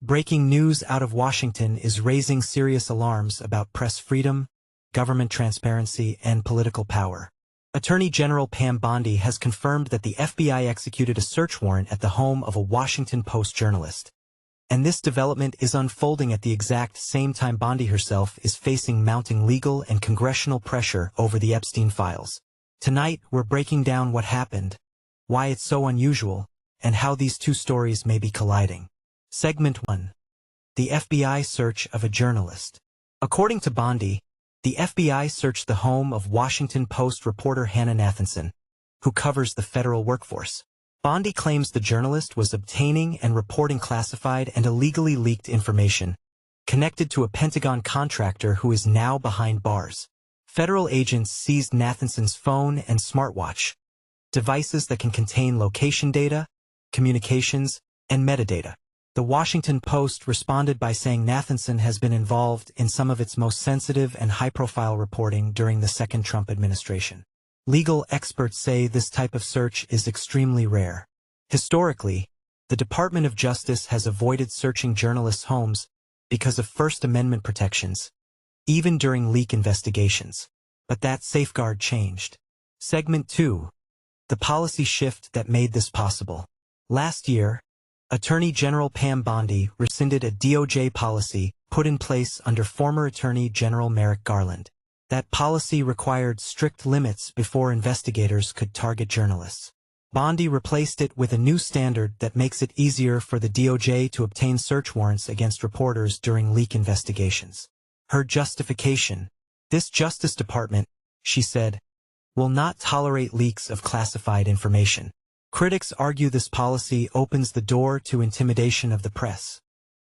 Breaking news out of Washington is raising serious alarms about press freedom, government transparency, and political power. Attorney General Pam Bondi has confirmed that the FBI executed a search warrant at the home of a Washington Post journalist. And this development is unfolding at the exact same time Bondi herself is facing mounting legal and congressional pressure over the Epstein files. Tonight, we're breaking down what happened, why it's so unusual, and how these two stories may be colliding. Segment 1. The FBI search of a journalist. According to Bondi, the FBI searched the home of Washington Post reporter Hannah Nathanson, who covers the federal workforce. Bondi claims the journalist was obtaining and reporting classified and illegally leaked information, connected to a Pentagon contractor who is now behind bars. Federal agents seized Nathanson's phone and smartwatch, devices that can contain location data, communications, and metadata. The Washington Post responded by saying Nathanson has been involved in some of its most sensitive and high-profile reporting during the second Trump administration. Legal experts say this type of search is extremely rare. Historically, the Department of Justice has avoided searching journalists' homes because of First Amendment protections, even during leak investigations. But that safeguard changed. Segment 2. The policy shift that made this possible. Last year, Attorney General Pam Bondi rescinded a DOJ policy put in place under former Attorney General Merrick Garland. That policy required strict limits before investigators could target journalists. Bondi replaced it with a new standard that makes it easier for the DOJ to obtain search warrants against reporters during leak investigations. Her justification: this Justice Department, she said, will not tolerate leaks of classified information. Critics argue this policy opens the door to intimidation of the press,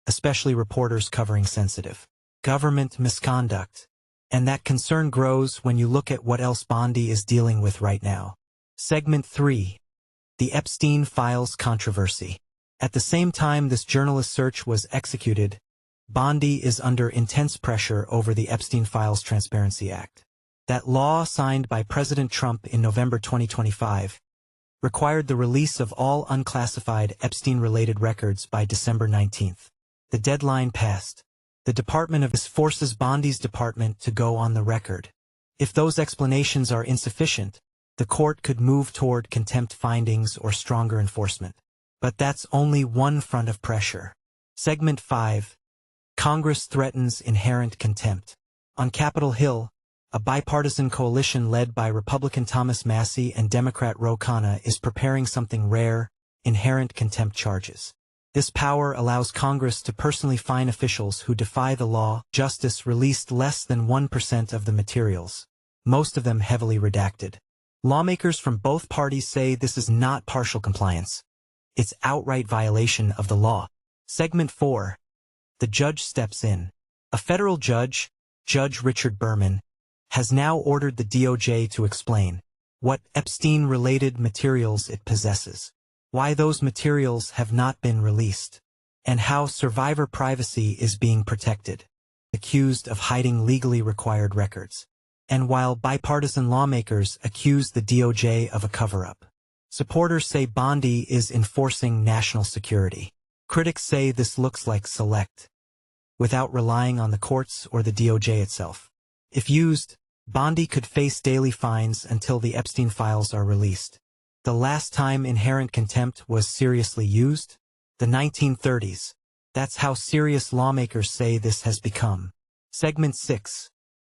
especially reporters covering sensitive government misconduct. And that concern grows when you look at what else Bondi is dealing with right now. Segment 3. The Epstein files controversy. At the same time this journalist search was executed, Bondi is under intense pressure over the Epstein Files Transparency Act. That law, signed by President Trump in November 2025, required the release of all unclassified Epstein-related records by December 19. The deadline passed. The Department of Justice forces Bondi's department to go on the record. If those explanations are insufficient, the court could move toward contempt findings or stronger enforcement. But that's only one front of pressure. Segment 5. Congress threatens inherent contempt. On Capitol Hill, a bipartisan coalition led by Republican Thomas Massie and Democrat Ro Khanna is preparing something rare: inherent contempt charges. This power allows Congress to personally fine officials who defy the law. Justice released less than 1% of the materials, most of them heavily redacted. Lawmakers from both parties say this is not partial compliance. It's outright violation of the law. Segment 4. The judge steps in. A federal judge, Judge Richard Berman, has now ordered the DOJ to explain what Epstein-related materials it possesses, why those materials have not been released, and how survivor privacy is being protected, accused of hiding legally required records. And while bipartisan lawmakers accuse the DOJ of a cover-up, supporters say Bondi is enforcing national security. Critics say this looks like select, without relying on the courts or the DOJ itself. If used, Bondi could face daily fines until the Epstein files are released. The last time inherent contempt was seriously used? The 1930s. That's how serious lawmakers say this has become. Segment 6.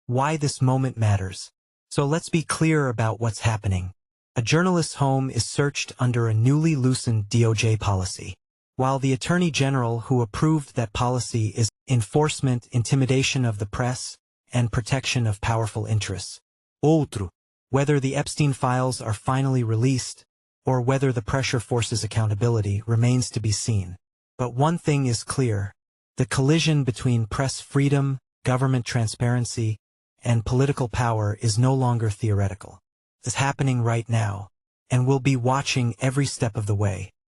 Why this moment matters. So let's be clear about what's happening. A journalist's home is searched under a newly loosened DOJ policy. While the Attorney General who approved that policy is enforcement, intimidation of the press, and protection of powerful interests. Outro. Whether the Epstein files are finally released, or whether the pressure forces accountability, remains to be seen. But one thing is clear: the collision between press freedom, government transparency, and political power is no longer theoretical. It's happening right now, and we'll be watching every step of the way.